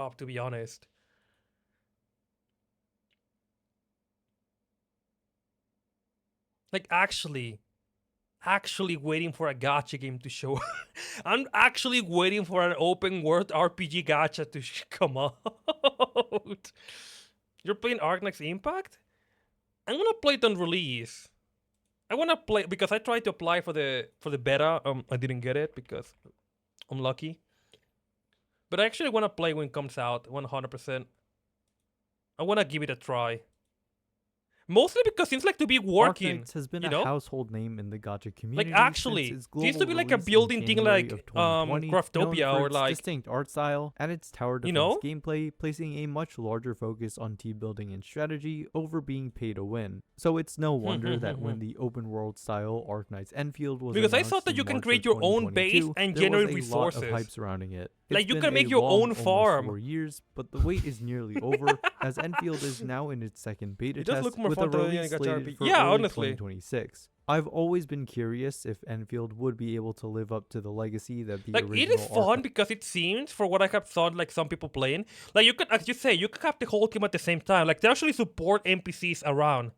up, to be honest. Like actually waiting for a gacha game to show. I'm actually waiting for an open world RPG gacha to come out. You're playing Arknights Impact? I'm gonna play it on release. I wanna play because I tried to apply for the beta. I didn't get it because I'm lucky. But I actually wanna play when it comes out 100%. I wanna give it a try. Mostly because it seems like to be working, Arknights has been you a know? household name in the gacha Like community actually, since its seems global to be like a release in building thing January like of 2020, known Craftopia for or its like, distinct art style and its tower you defense know? gameplay, placing a much larger focus on team building and strategy over being pay to win. So it's no wonder that when the open world style Arknights Enfield was Because I announced thought that in you can March create of your own base 2022, and there was generate a lot of hype resources. surrounding it. Like It's you been can make a your long, own almost farm. 4 years, but the wait is nearly over, as Enfield is now in its second beta It does test look more with a fun than release gacha slated RPG. for Yeah, early honestly. 2026. I've always been curious if Enfield would be able to live up to the legacy that the Like it original is fun because it seems, for what I have thought, like some people playing, like you could, as you say, you could have the whole team at the same time. Like they actually support NPCs around,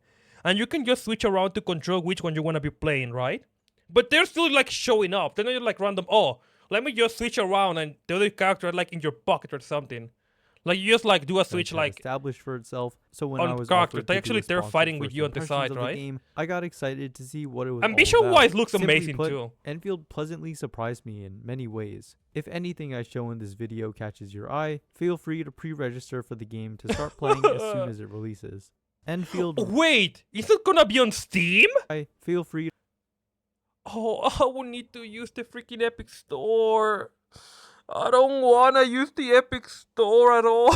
and you can just switch around to control which one you want to be playing, right? But they're still like showing up. They're not like random. Oh, let me just switch around, and the other character like in your pocket or something. Like you just like do a switch had like established for itself. So when I on was characters. offered They to do actually a they're sponsored fighting with first you on the impressions side, of the right? game, I got excited to see what it was And all visual about. wise looks Simply amazing put, too. Enfield pleasantly surprised me in many ways. If anything I show in this video catches your eye, feel free to pre-register for the game to start playing as soon as it releases. Enfield, Wait, is it gonna be on Steam? feel free. Oh, I will need to use the freaking Epic Store. I don't wanna use the Epic Store at all.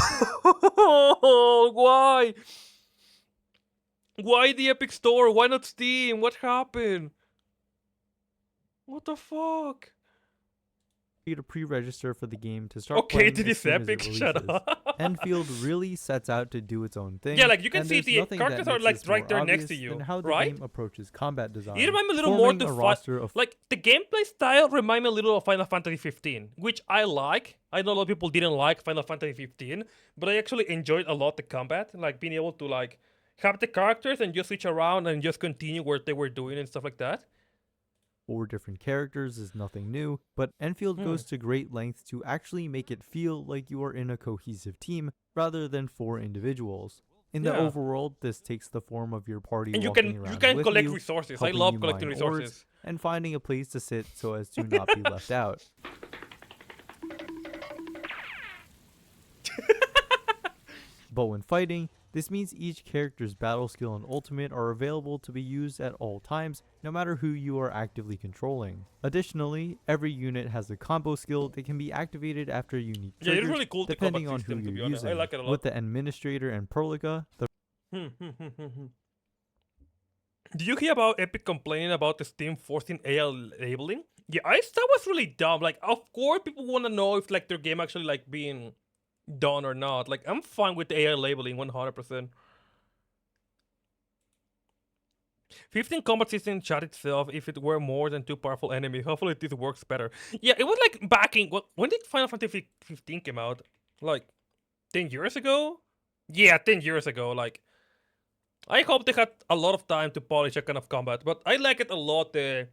Why? Why the Epic Store? Why not Steam? What happened? What the fuck? To pre-register for the game to start Okay, playing this as soon Epic, as it shut releases. up. Enfield really sets out to do its own thing. Yeah, like you can and see there's the nothing characters that are makes like this right more there next to obvious you, than how the right? game approaches combat design. It reminds me a little more forming to a roster of like the gameplay style remind me a little of Final Fantasy 15, which I like. I know a lot of people didn't like Final Fantasy 15, but I actually enjoyed a lot the combat, like being able to like have the characters and just switch around and just continue what they were doing and stuff like that. 4 different characters is nothing new, but Enfield goes to great lengths to actually make it feel like you are in a cohesive team rather than 4 individuals. In the Yeah. overworld, this takes the form of your party And you walking can around collect with you, resources. I helping love you collecting mine ores, resources. and finding a place to sit so as to not be left out. But when fighting, this means each character's battle skill and ultimate are available to be used at all times, no matter who you are actively controlling. Additionally, every unit has a combo skill that can be activated after unique Yeah, triggers, it's really cool the depending combat on system, who to be you're honest. I using. like it a lot. With the Administrator and Prolica, the Did you hear about Epic complaining about the Steam forcing AI labeling? Yeah, I thought was really dumb. Like, of course, people want to know if like their game actually like being done or not. Like, I'm fine with the AI labeling 100%. 15 combat system shot itself if it were more than 2 powerful enemies. Hopefully, this works better. Yeah, it was like backing. When did Final Fantasy 15 came out? Like 10 years ago? Yeah, 10 years ago. Like, I hope they had a lot of time to polish that kind of combat, but I like it a lot. The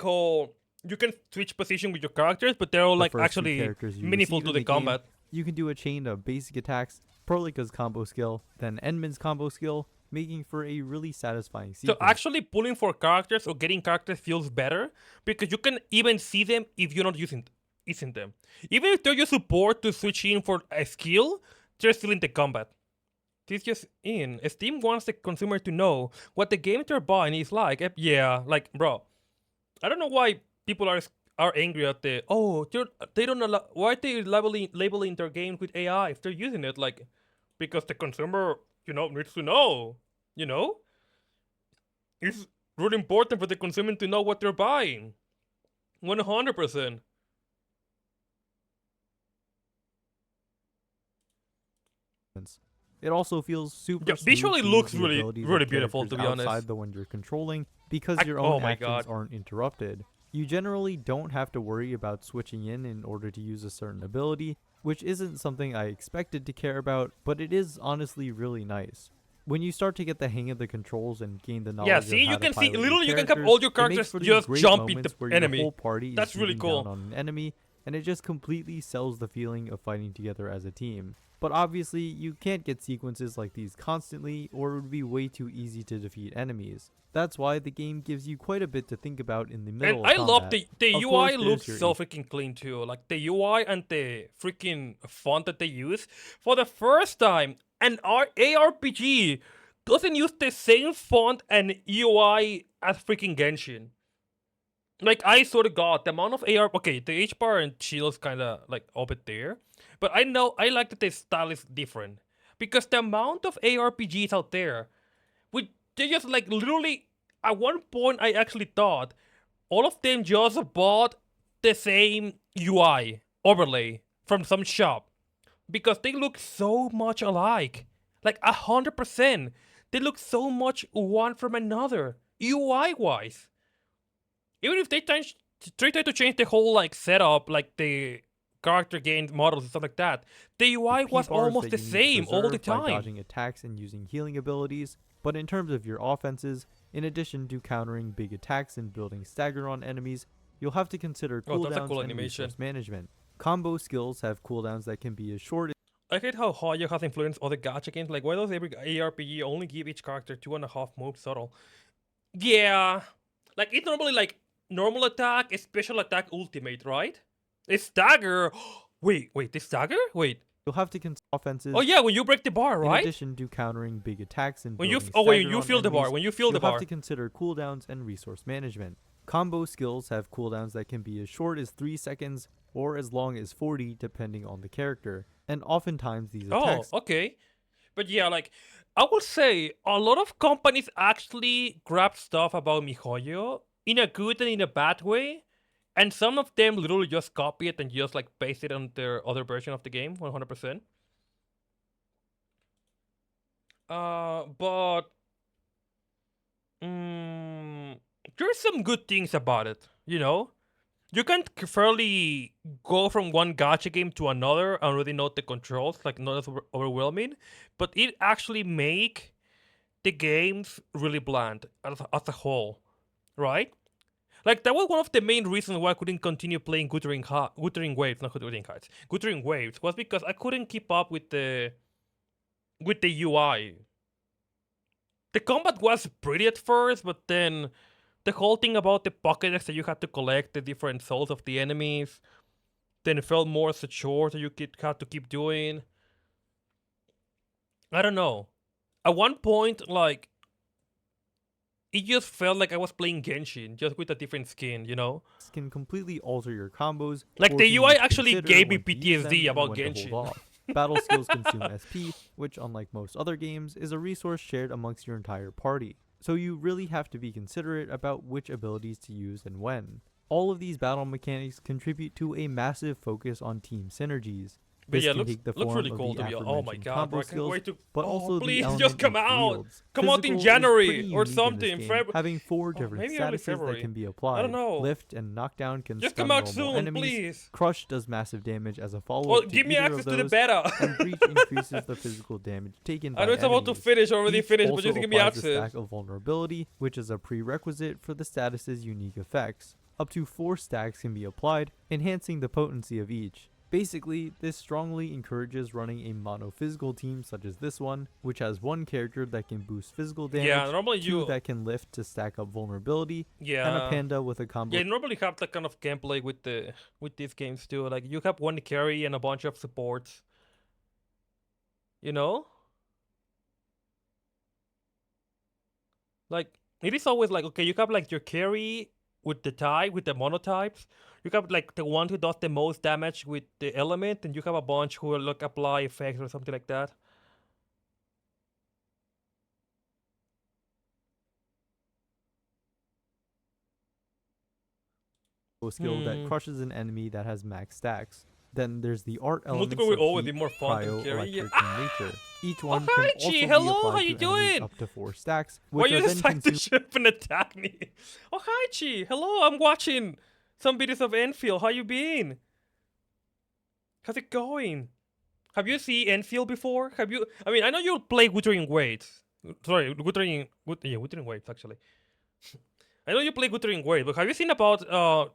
whole you can switch position with your characters, but they're all like first 2 actually characters you meaningful receive to in the the game, combat. you can do a chain of basic attacks, Prolica's combo skill, then Endman's combo skill, making for a really satisfying sequence. So actually pulling for characters or getting characters feels better because you can even see them if you're not using them. Even if they're just support to switch in for a skill, they're still in the combat. This just in. Steam wants the consumer to know what the game they're buying is like. Yeah, like bro, I don't know why people are angry at they don't allow, why are they labeling their game with AI if they're using it, like, because the consumer needs to know, you know it's really important for the consumer to know what they're buying 100%. It also feels super Yeah, smooth visually to use looks the really abilities really of beautiful, to characters be honest. outside the one you're controlling because your Oh own my actions God. aren't interrupted. You generally don't have to worry about switching in order to use a certain ability, which isn't something I expected to care about, but it is honestly really nice. When you start to get the hang of the controls and gain the Yeah, knowledge of see, how you to can see, pilot your literally you can have characters, all your it makes characters for these just great jump into moments where enemy. your whole party is That's really beating cool. down on an enemy, and it just completely sells the feeling of fighting together as a team. But obviously, you can't get sequences like these constantly, or it would be way too easy to defeat enemies. That's why the game gives you quite a bit to think about in the And middle of I love combat. the Of UI course, looks there's so your freaking clean too. Like the UI and the freaking font that they use for the first time. And our ARPG doesn't use the same font and UI as freaking Genshin. Like I sort of got the amount of AR. Okay, the H bar and shield is kind of like a bit there, but I know I like that the style is different because the amount of ARPGs out there, we they just like literally. At one point, I actually thought all of them just bought the same UI overlay from some shop because they look so much alike, like 100%. They look so much one from another UI wise. Even if they try to change the whole like setup, like the character gain models and stuff like that, the UI P was bars almost that the you need to same all the preserve by time. dodging attacks and using healing abilities, but in terms of your offenses, in addition to countering big attacks and building stagger on enemies, you'll have to consider Oh, that's a cooldowns cool and animation. resource management. Combo skills have cooldowns that can be as short I hate how Hoyo has influenced other gacha games. Like, why does every ARPG only give each character 2.5 moves subtle? Yeah, like it's normally like normal attack, special attack, ultimate, right? It's stagger. Wait, this stagger? Wait. you'll have to consider offenses Oh yeah, when you break the bar, in right? addition to countering big attacks and When you building oh wait, stagger you on feel the bar. enemies, When you feel the you'll have bar. to consider cooldowns and resource management. Combo skills have cooldowns that can be as short as 3 seconds or as long as 40 depending on the character, and oftentimes these Oh, attacks okay. But yeah, like I would say a lot of companies actually grab stuff about MiHoYo in a good and in a bad way. And some of them literally just copy it and just like paste it on their other version of the game, 100%. But there's some good things about it, you know? You can fairly go from one gacha game to another and really know the controls, like not as overwhelming, but it actually make the games really bland as a whole, right? Like that was one of the main reasons why I couldn't continue playing Guttering Waves, not Guttering Heights. Guttering Waves was because I couldn't keep up with the UI. The combat was pretty at first, but then the whole thing about the Pokédex that you had to collect the different souls of the enemies, then it felt more as a chore that you had to keep doing. I don't know. At one point, like it just felt like I was playing Genshin, just with a different skin, you know? can completely alter your combos, Like the forcing UI you to actually consider gave me when to use them PTSD and about when to Genshin. hold off. Battle skills consume SP, which unlike most other games, is a resource shared amongst your entire party, so you really have to be considerate about which abilities to use and when. All of these battle mechanics contribute to a massive focus on team synergies. But This yeah, can take the looks form really of cool the to be. Oh my aforementioned god, combo bro! I can't skills, wait to. but Oh, also the please, element just come of out! wields. Come out in Physical is January pretty or unique in something. this In game, February. having 4 Oh, different maybe early statuses that February. can be I applied. don't know. Lift and knockdown can Just stun come out normal soon, enemies. please. Crush does massive damage as a Well, follow-up to give me either access of to the those, beta. and Breach increases the physical damage taken by I know it's about to enemies. finish, already Each finished, but also just give me applies a access. stack of vulnerability, which is a prerequisite for the status's unique effects. Up to 4 stacks can be applied, enhancing the potency of each. Basically, this strongly encourages running a monophysical team such as this one, which has one character that can boost physical damage, Yeah, normally 2 you. that can lift to stack up vulnerability, and a Yeah. panda with a combo Yeah, you normally have that kind of gameplay with these games too. Like you have one carry and a bunch of supports. You know? Like it is always like okay, you have like your carry with the monotypes. You have like the one who does the most damage with the element, and you have a bunch who will like apply effects or something like that. skill that crushes an enemy that has max stacks. Then there's the art elements Multiple will of always be heat, more fun than cryo, carry. Yeah. electric, and nature. Each one hi, can Chi. also be Hello, applied how to you enemies doing? up to 4 stacks, Why which you are then decide to consumed ship and attack me? Oh hi, Chi. Hello, I'm watching some videos of Enfield. How you been? How's it going? Have you seen Enfield before? Have you? I mean, I know you play Wuthering Waves. Sorry, Wuthering Waves actually. I know you play Wuthering Waves, but have you seen about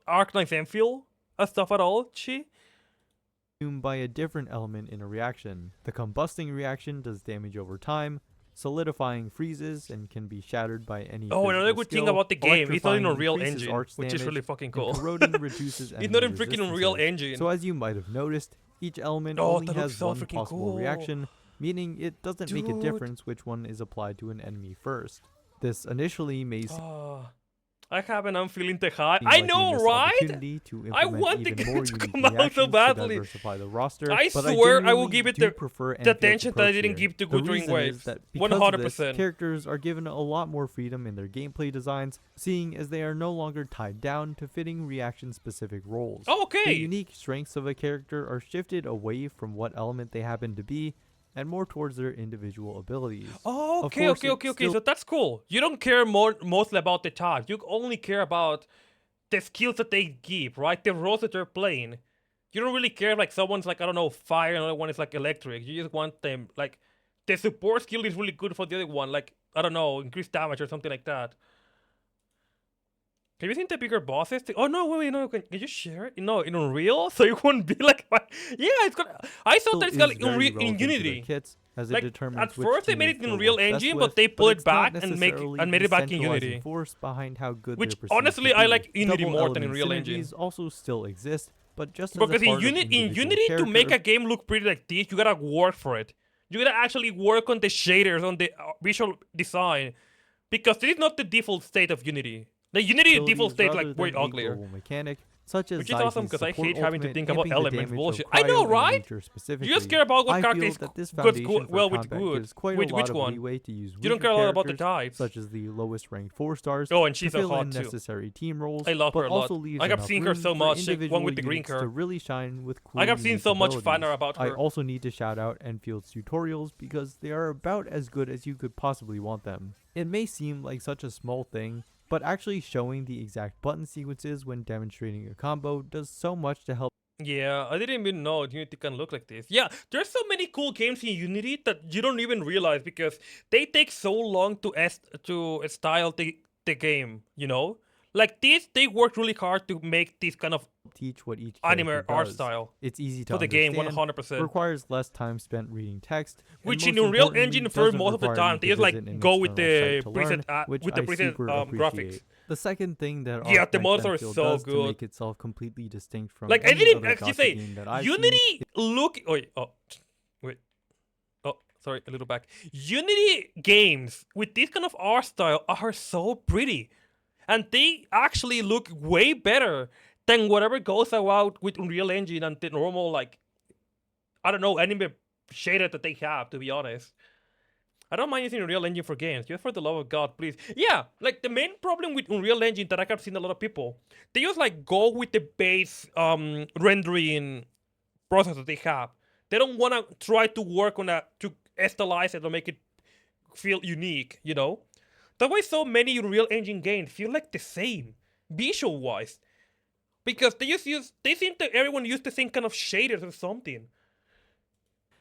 Arknights Enfield stuff at all, Chi? Consumed by a different element in a reaction. The combusting reaction does damage over time, solidifying freezes and can be shattered by any Oh, another physical good thing skill. about the game, it's not in Electrifying Unreal increases Engine, arch which is really damage, fucking and cool. corroding reduces It's not in enemy freaking Unreal resistances. Engine. So as you might have noticed, each element Oh, only that has looks so one freaking possible cool. reaction, meaning it doesn't make a Dude. difference which one is applied to an enemy first. This initially may seem Ah, I haven't. I'm feeling the hype. I like a know, missed right? opportunity to I implement want the even game more to unique come out so reactions to badly. diversify the roster, I but swear I will genuinely give it do the prefer the Enfield's attention that I approach didn't here. give to The Wuthering reason Waves. is that because of this, 100%. characters are given a lot more freedom in their gameplay designs, seeing as they are no longer tied down to fitting reaction-specific roles. The Okay. unique strengths of a character are shifted away from what element they happen to be, and more towards their individual abilities. Oh, Of okay, course, okay, it okay, okay. still So that's cool. You don't care mostly about the type. You only care about the skills that they give, right? The roles that they're playing. You don't really care like someone's like, I don't know, fire, another one is like electric. You just want them like the support skill is really good for the other one, like I don't know, increased damage or something like that. Have you seen the bigger bosses? Oh no, wait, no, can you share it? No, in Unreal, so it won't be like, yeah, it's got. I thought that it's got is like very Unreal in relevant to their Unity. kits, as it Like determines at which first they made it teammates in they'll Unreal work best Engine, with, but they pulled it's it not back and necessarily made it back in the centralizing Unity. force behind how good Which they're perceived honestly, to I be. like Unity Double more than element Unreal Engine. synergies also still exist, but just as Because a part of in individual Unity, to make a character, game look pretty like this, you gotta work for it. You gotta actually work on the shaders, on the visual design, because this is not the default state of Unity. The Unity default abilities state rather like way than a uglier, global mechanic, such as which is awesome Zyzzy's because I support hate having to ultimate think about amping the elements damage bullshit. of I know, cryo and right? nature You specifically. just care about what I character feel is that this goes foundation for well with combat good. gives quite With a which lot of one? leeway to use You don't weaker care a lot about the characters, types. such as the lowest ranked 4-stars, Oh, and to she's a fill hot in too. necessary team roles, I love but her a also lot. leaves I have enough seen her room so for much, one individual with the green units hair. to really shine with cool I have seen unique so much abilities. fanart about I her. also need to shout out Enfield's tutorials because they are about as good as you could possibly want them. It may seem like such a small thing, but actually showing the exact button sequences when demonstrating a combo does so much to help. Yeah, I didn't even know Unity can look like this. Yeah, there's so many cool games in Unity that you don't even realize because they take so long to style the game, you know? Like this, they worked really hard to make this kind of Teach what each anime character art does. style It's easy to for the game, understand, 100%. requires less time spent reading text, and Which in most Unreal importantly, Engine for doesn't most of the require time you they to just like visit an go with external the site to learn, preset graphics. appreciate. The second thing that Yeah, the Arknights models are Enfield so does good. to make itself completely distinct from Like I any didn't other actually gacha say game that I've Unity look. Wait, sorry, a little back. Unity games with this kind of art style are so pretty, and they actually look way better than whatever goes out with Unreal Engine and the normal like I don't know anime shader that they have. To be honest, I don't mind using Unreal Engine for games. Just for the love of God, please. Yeah, like the main problem with Unreal Engine that I have seen a lot of people, they just like go with the base rendering process that they have. They don't want to try to work on to stylize it or make it feel unique, you know? That's why so many Unreal Engine games feel like the same, visual wise. Because they seem to everyone used the same kind of shaders or something.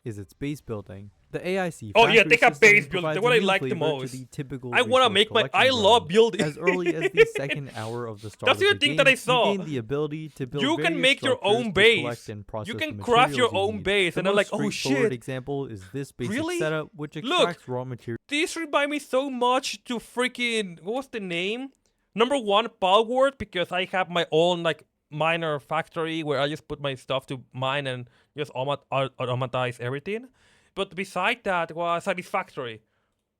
is its base building. The AIC Oh yeah, factory they have system base building. provides That's a what I new like the flavor to most. the typical I want to resource make I collection love grind. building. As early as the second hour of the start That's of the the thing game, that I saw. you gain the ability to build You can various make your structures own to collect base. and process You the can craft your materials you own need. base, The and I'm most like, oh straightforward shit. example is this basic Really? setup, which Look, extracts raw materials. This reminds me so much to freaking what's the name? Number one, Palworld, because I have my own like miner factory where I just put my stuff to mine and just automatize everything. But beside that was Satisfactory.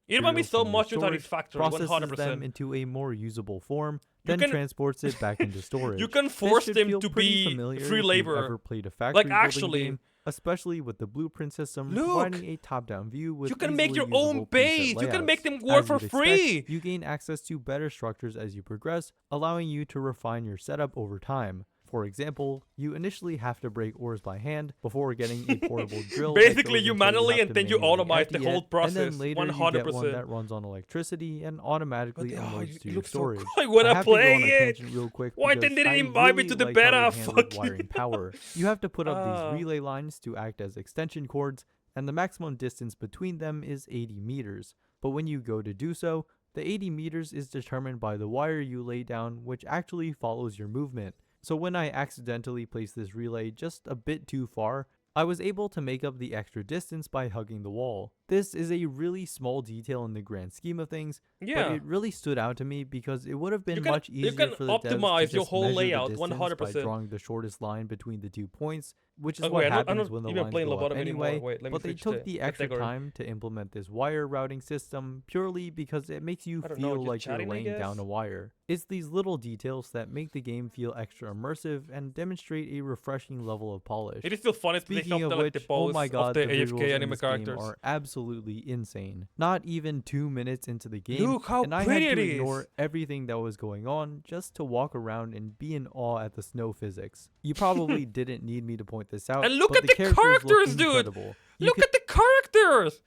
It reminds me so from your much to storage, Satisfactory, processes 100%. them into a more usable form, You then can- transports it back into storage. You can This force should them feel to pretty be familiar free if you've labor. ever played a factory building actually, game, especially with the blueprint system Look, providing a top-down view with you can make easily your own usable preset base. You can make layouts. them work As for you'd expect, free. you gain access to better structures as you progress, allowing you to refine your setup over time. For example, you initially have to break ores by hand before getting a portable drill. Basically, you manually and then you automate the whole process. And then later 100%. you get one that runs on electricity and automatically unloads to it your looks so storage. cool. I wanna have to go play on a it. tangent real quick. Why because didn't they I invite me really to the like how they beta? handled Fuck you. wiring power. You have to put up these relay lines to act as extension cords, and the maximum distance between them is 80 meters. But when you go to do so, the 80 meters is determined by the wire you lay down, which actually follows your movement. So when I accidentally placed this relay just a bit too far, I was able to make up the extra distance by hugging the wall. This is a really small detail in the grand scheme of things, but it really stood out to me because it would have been much easier for the devs to optimize your just whole measure layout the distance 100%. by drawing the shortest line between the 2 points, which is Wait, what I'm happens not when the even lines playing go up Lobotom anymore. anyway. Wait, let me But they switch took the extra category. time to implement this wire routing system purely because it makes you I don't know, feel just like you're chatting, I laying down guess? a wire. It's these little details that make the game feel extra immersive and demonstrate a refreshing level of polish. It is still funny to take Speaking off of the, like, the which, oh pose my of god, the the visuals AFK in anime this characters. game are absolutely insane. Not even 2 minutes into the game, Look how and I had pretty to it ignore is. everything that was going on just to walk around and be in awe at the snow physics. You probably didn't need me to point this out, And look but at the characters look characters, dude! incredible. Look at the characters!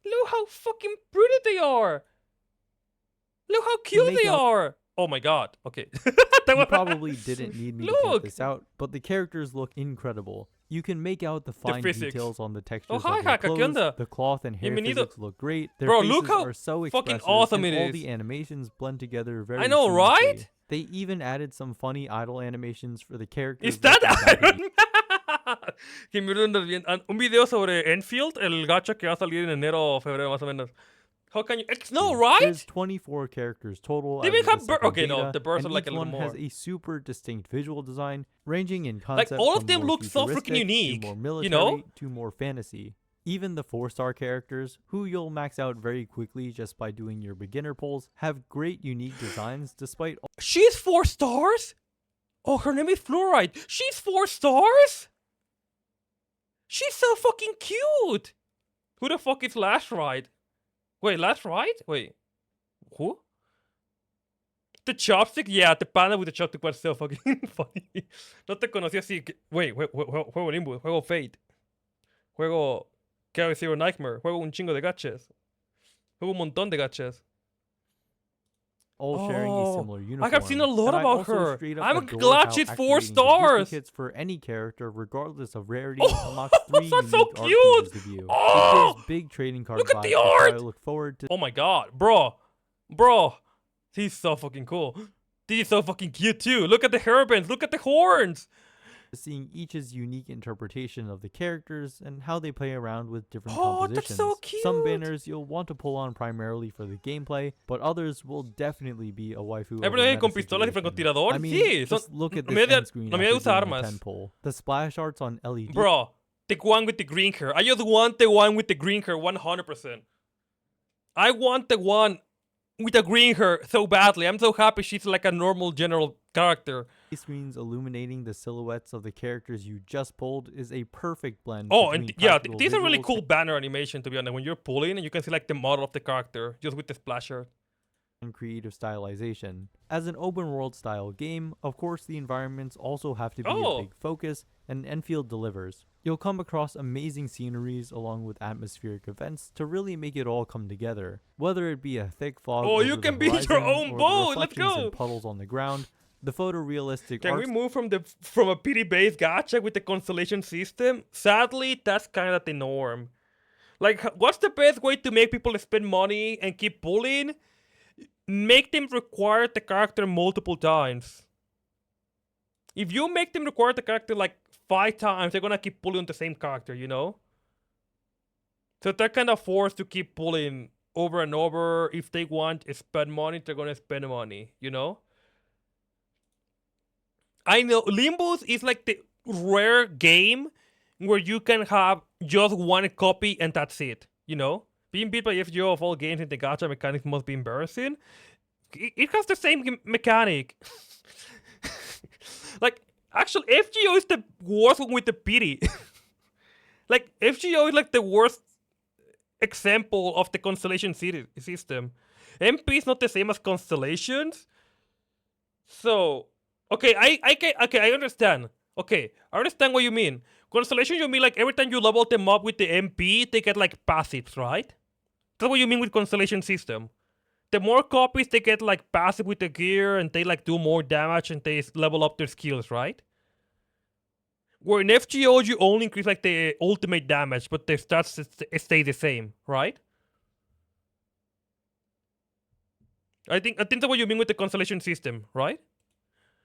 Look how fucking pretty they are! Look how cute make they out- are! Oh my god, okay. You probably didn't need me to point Look! this out, but the characters look incredible. You can make out the fine physics. details on the textures Oh, hi, of their Haka, ¿qué clothes. onda? The cloth and hair Bienvenido. physics look great. Their Bro, faces look how are so fucking expressive, awesome and it all is. the animations blend together very I know, seamlessly. right? They even added some funny idle animations for the characters. ¿Is that like the Iron Man? Que me bien. Un video sobre Enfield, el gacha que va a salir en enero o febrero más o menos. How can you... No, right? There's 24 characters total. They as even of the have second okay, no, beta, the birds and are like each a little one more. has a super distinct visual design, ranging in concept Like, all of from them more look so freaking futuristic unique, to more you military know? to more fantasy. Even the 4-star characters, who you'll max out very quickly just by doing your beginner pulls, have great unique designs despite all She's 4 stars? Oh, her name is Fluoride. She's 4 stars? She's so fucking cute. Who the fuck is Last Ride? Wait, Last Ride? Wait. Who? The chopstick? Yeah, the panda with the chopstick was so fucking funny. No te conocí así. Wait, juego Limbo, juego Fate. Juego Chaos Zero Nightmare. Juego un chingo de gachas. Juego un montón de gachas. sharing a similar uniform. I have seen a lot And I about also her. straight up I'm adore glad how she's 4 activating the stars. duplicates for any character, regardless of rarity, Oh, unlocks 3 that's unique so art cute. pieces to view. Oh, It gives big trading card look at vibes, the which is why I art. look forward to Oh my god, bro, he's so fucking cool. He's so fucking cute too. Look at the hairbands, look at the horns. seeing each's unique interpretation of the characters and how they play around with different Oh, that's compositions. so Some cute. banners you'll want to pull on primarily for the gameplay, but others will definitely be a waifu. Hay of a personajes meta con pistolas y situation. francotirador. I mean, Sí, just son look at this media- end screen la mayoría after usa doing a armas. 10 pull. The splash arts on LED. Bro, the one with the green hair. I just want the one with the green hair 100%. I want the one with the green hair so badly. I'm so happy she's like a normal general character. Screens illuminating the silhouettes of the characters you just pulled is a perfect blend. Oh, between and yeah, practical these are really visuals cool banner animation to be honest. When you're pulling and you can see like the model of the character just with the splasher. and creative stylization. As an open world style game, of course the environments also have to be Oh. a big focus, and Enfield delivers. You'll come across amazing sceneries along with atmospheric events to really make it all come together. Whether it be a thick fog Oh, over you the can be your horizon own or the boat, let's reflections go. and puddles on the ground, the photorealistic Can we art move from a pity based gacha with the constellation system? Sadly, that's kind of the norm. Like, what's the best way to make people spend money and keep pulling? Make them require the character multiple times. If you make them require the character like 5 times, they're gonna keep pulling the same character, you know? So they're kind of forced to keep pulling over and over. If they want to spend money, they're gonna spend money, you know? I know Limbus is like the rare game where you can have just one copy and that's it, you know? Being beat by FGO of all games in the gacha mechanics must be embarrassing. It has the same mechanic. Like, actually, FGO is the worst one with the pity. Like, FGO is like the worst example of the constellation system. MP is not the same as constellations. So, Okay, I understand. Okay, I understand what you mean. Constellation, you mean like every time you level them up with the MP, they get like passives, right? That's what you mean with constellation system. The more copies they get like passive with the gear, and they like do more damage, and they level up their skills, right? Where in FGO you only increase like the ultimate damage, but their stats stay the same, right? I think that's what you mean with the constellation system, right?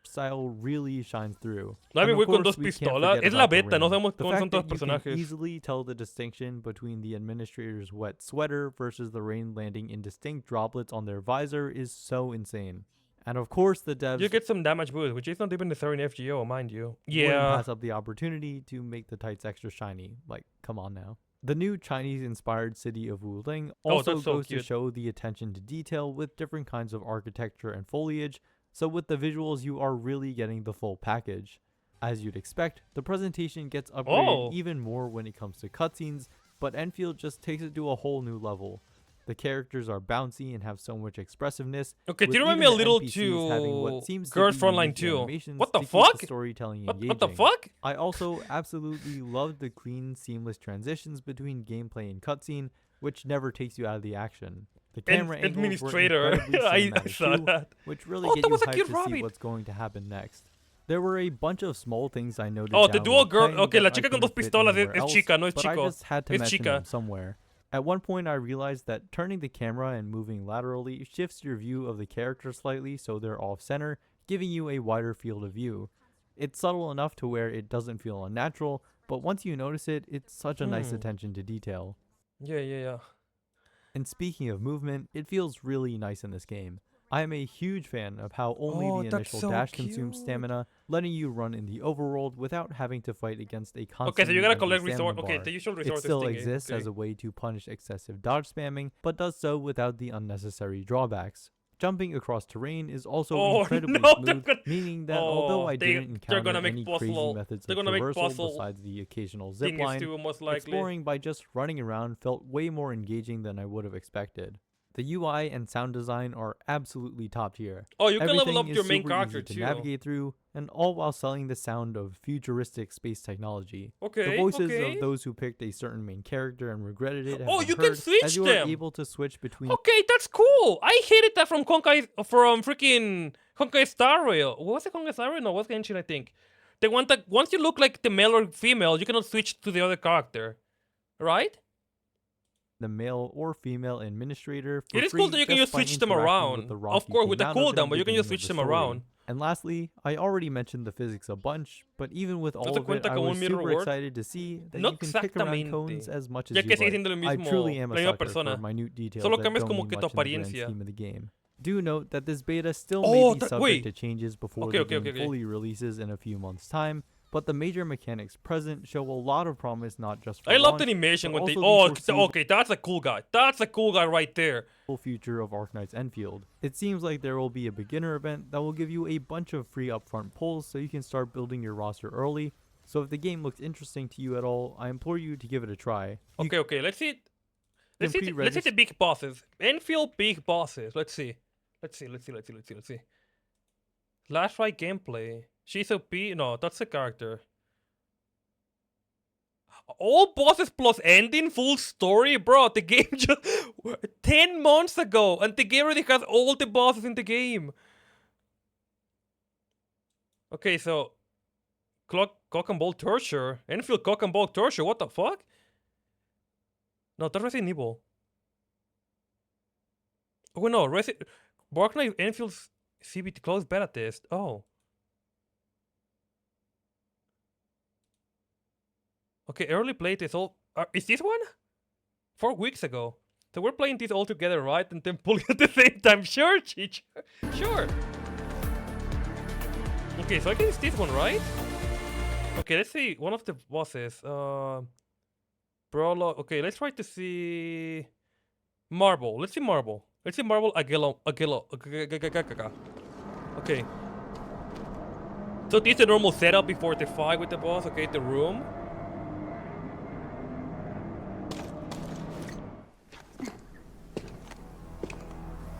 Style really shines through. No, I And mean, of voy con course, dos we can't pistolas. forget Es la about the beta, no rain. sabemos The cómo son fact todos that los you can personajes. easily tell the distinction between the administrator's wet sweater versus the rain landing in distinct droplets on their visor is so insane. And of course, the devs You get some damage boost, which is not even necessary in FGO, mind you. wouldn't Yeah. pass up the opportunity to make the tights extra shiny. Like, come on now. The new Chinese-inspired city of Wuling also that's so goes to cute. show the attention to detail with different kinds of architecture and foliage, so with the visuals you are really getting the full package. As you'd expect, the presentation gets upgraded Oh. even more when it comes to cutscenes, but Enfield just takes it to a whole new level. The characters are bouncy and have so much expressiveness. Okay, with do you remind even me a the little NPCs having what to seems to Girls be Frontline unique 2? animations What the to fuck? keep the storytelling What engaging. the fuck? I also absolutely loved the clean, seamless transitions between gameplay and cutscene, which never takes you out of the action. The camera angles were Administrator. incredibly I cinematic saw too, that. which really Oh, get that you was a hyped cute to see rabbit. what's going to happen next. There were a bunch of small things I noted Oh, down the dual while girl. playing Okay, la that I chica con dos couldn't fit pistolas anywhere es else, chica, no es but I chico. just had to Es mention chica. them somewhere. At one point, I realized that turning the camera and moving laterally shifts your view of the character slightly so they're off-center, giving you a wider field of view. It's subtle enough to where it doesn't feel unnatural, but once you notice it, it's such a nice attention to detail. Yeah. And speaking of movement, it feels really nice in this game. I am a huge fan of how only Oh, the that's initial so dash consumes cute. stamina, letting you run in the overworld without having to fight against a Okay, constantly so you gotta empty collect stamina resort. Okay, bar. the usual It resources still thingy. exists Okay. as a way to punish excessive dodge spamming, but does so without the unnecessary drawbacks. Jumping across terrain is also Oh, incredibly no, smooth, meaning that although I didn't they're encounter gonna make any crazy puzzle. methods They're of gonna make traversal puzzle besides the occasional thingies zipline, too, most likely. exploring by just running around felt way more engaging than I would have expected. The UI and sound design are absolutely top tier. Oh, you can level Everything up is your main super character easy to too. navigate through, and all while selling the sound of futuristic space technology. Okay. The voices okay. of those who picked a certain main character and regretted it have Oh, been you can heard, switch as you are them. able to switch between Okay, that's cool. I hated that from freaking Honkai Star Rail. What was it, Honkai Star Rail? No, what's Genshin, I think. They want that once you look like the male or female, you cannot switch to the other character, right? the male or female administrator for It is free cool that you can just just by switch them interacting around. with the Of rock course, you with the came out of in cooldown, but you can beginning just of switch the them story. around. And lastly, I already mentioned the physics a bunch, but even with all te of it, cuenta I como was un mirror super world? excited to see that No you can kick around exactamente. cones as much as Ya you que sigue like. siendo lo I mismo, truly am a la misma sucker persona. for minute details Solo that cambias don't como mean que tu much in the grand apariencia. scheme of the game. Do note that this beta still Oh, may be that- subject wait. to changes before Okay, the okay, game okay. fully releases in a few months' time, but the major mechanics present show a lot of promise not just for I love launch, the animation but when they. also the Oh, foreseeable okay, that's a cool guy. That's a cool guy right there. future of Arknights Enfield. It seems like there will be a beginner event that will give you a bunch of free upfront pulls so you can start building your roster early. So if the game looks interesting to you at all, I implore you to give it a try. You Okay, let's see. Let's see. can Let's see the pre-register big bosses. Enfield big bosses. Let's see. Let's see. Last fight gameplay. She's OP. No, that's a character. All bosses plus ending, full story, bro. The game just 10 months ago, and the game already has all the bosses in the game. Okay, so cock and ball torture. Enfield cock and ball torture. What the fuck? No, that's Resident Evil. Oh no, Arknights Enfield's CBT closed beta test. Oh. Okay, early playtest. All is this one? 4 weeks ago. So we're playing this all together, right? And then pulling at the same time. Sure, Cheech. Sure. Okay, so I guess it's this one, right? Okay, let's see. One of the bosses. Prologue. Okay, let's try to see. Marble. Let's see Marble. Let's see Marble Aguilo. Okay. So this is the normal setup before the fight with the boss. Okay, the room.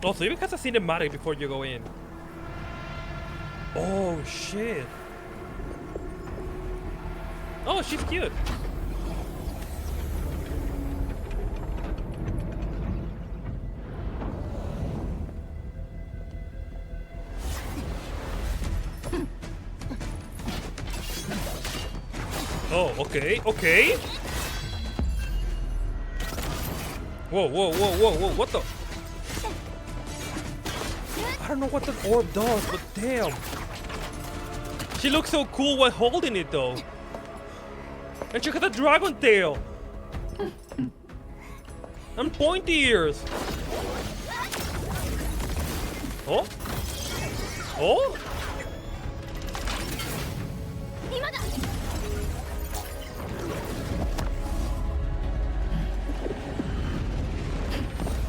Also, even has a cinematic before you go in. Oh shit. Oh, she's cute. Oh, okay, okay. Whoa, whoa, whoa, whoa, whoa, what the? I don't know what that orb does, but damn. She looks so cool while holding it though. And she got a dragon tail. And pointy ears. Oh? Oh?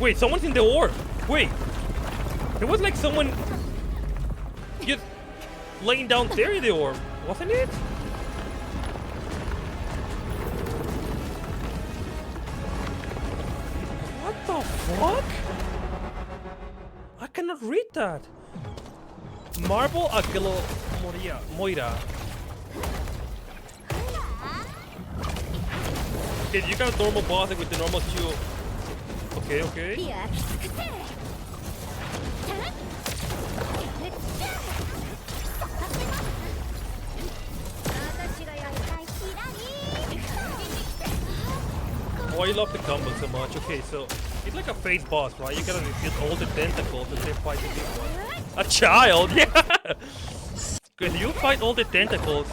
Wait, someone's in the orb. Wait. There was like someone just laying down there in the orb, wasn't it? What the fuck? I cannot read that. Marble Aquilo Moira. Okay, you got a normal boss with the normal Q. Okay, okay. Oh, I love the combo so much. Okay, so it's like a face boss, right? You gotta get all the tentacles and then fight the big one. A child, yeah. Cause you fight all the tentacles,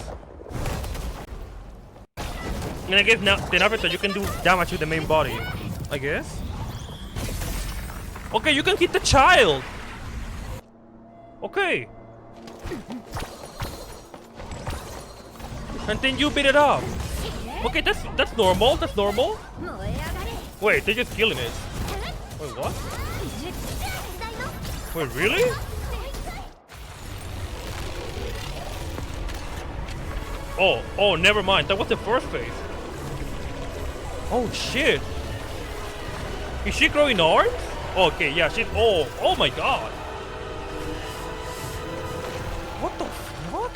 and I guess now then after that you can do damage to the main body. I guess. Okay, you can hit the child. Okay. And then you beat it up. Okay, that's normal. That's normal. Wait, they're just killing it. Wait, what? Wait, really? Oh, never mind. That was the first phase. Oh shit. Is she growing arms? Okay, yeah, she's. Oh my god. What the fuck?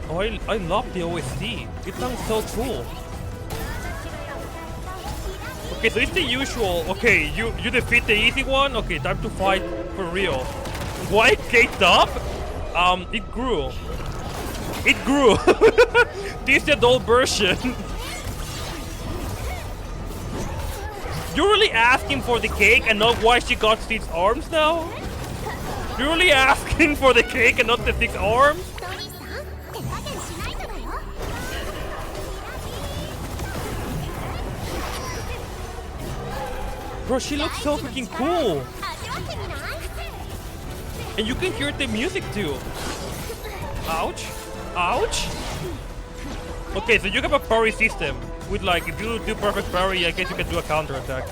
Oh, I love the OST. It sounds so cool. Okay, so it's the usual. Okay, you defeat the easy one. Okay, time to fight for real. Why it caked up? It grew. It grew. This is the adult version. You're really asking for the cake and not why she got 6 arms now? You're really asking for the cake and not the 6 arms? Bro, she looks so freaking cool. And you can hear the music too. Ouch. Ouch. Okay, so you have a parry system. With like, if you do perfect parry, I guess you can do a counter attack.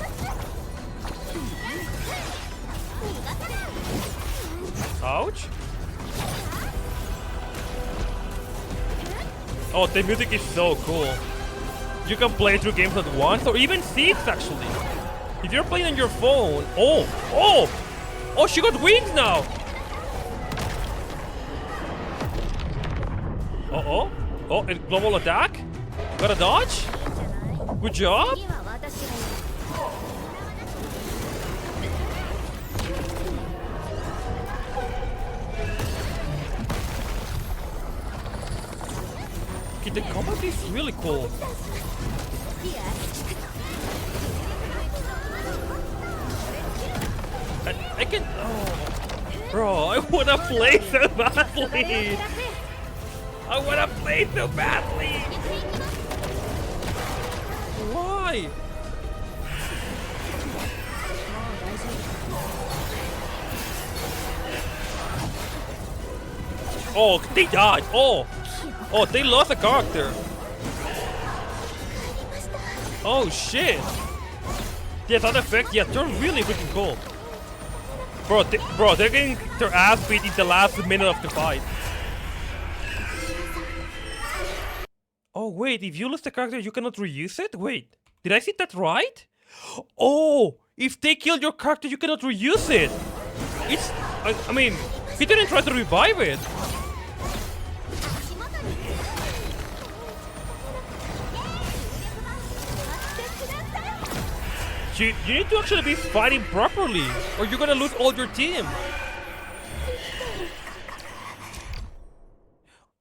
Ouch. Oh, the music is so cool. You can play 2 games at once, or even 6 actually. If you're playing on your phone. Oh, she got wings now. Oh, and global attack. Got a dodge. Good job. Okay, the combat is really cool. I can. Oh, bro, I wanna play so badly. I wanna play so badly. Why? Oh, they died. Oh, they lost a character. Oh shit. Yeah, that effect. Yeah, they're really freaking cool. Bro, they're getting their ass beat in the last minute of the fight. Oh wait, if you lose the character, you cannot reuse it? Wait, did I see that right? Oh, if they kill your character, you cannot reuse it. It's, I mean, he didn't try to revive it. You need to actually be fighting properly, or you're gonna lose all your team.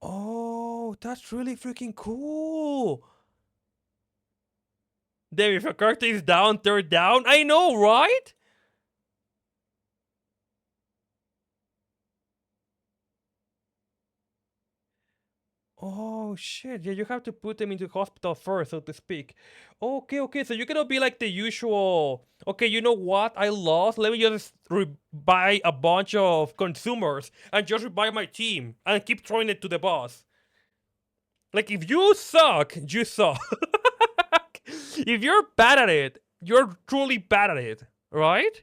Oh, that's really freaking cool. Damn, if a character is down, they're down. I know, right? Oh shit, yeah, you have to put them into hospital first, so to speak. Okay, so you cannot be like the usual. Okay, you know what? I lost. Let me just buy a bunch of consumers and just buy my team and keep throwing it to the boss. Like, if you suck, you suck. If you're bad at it, you're truly bad at it, right?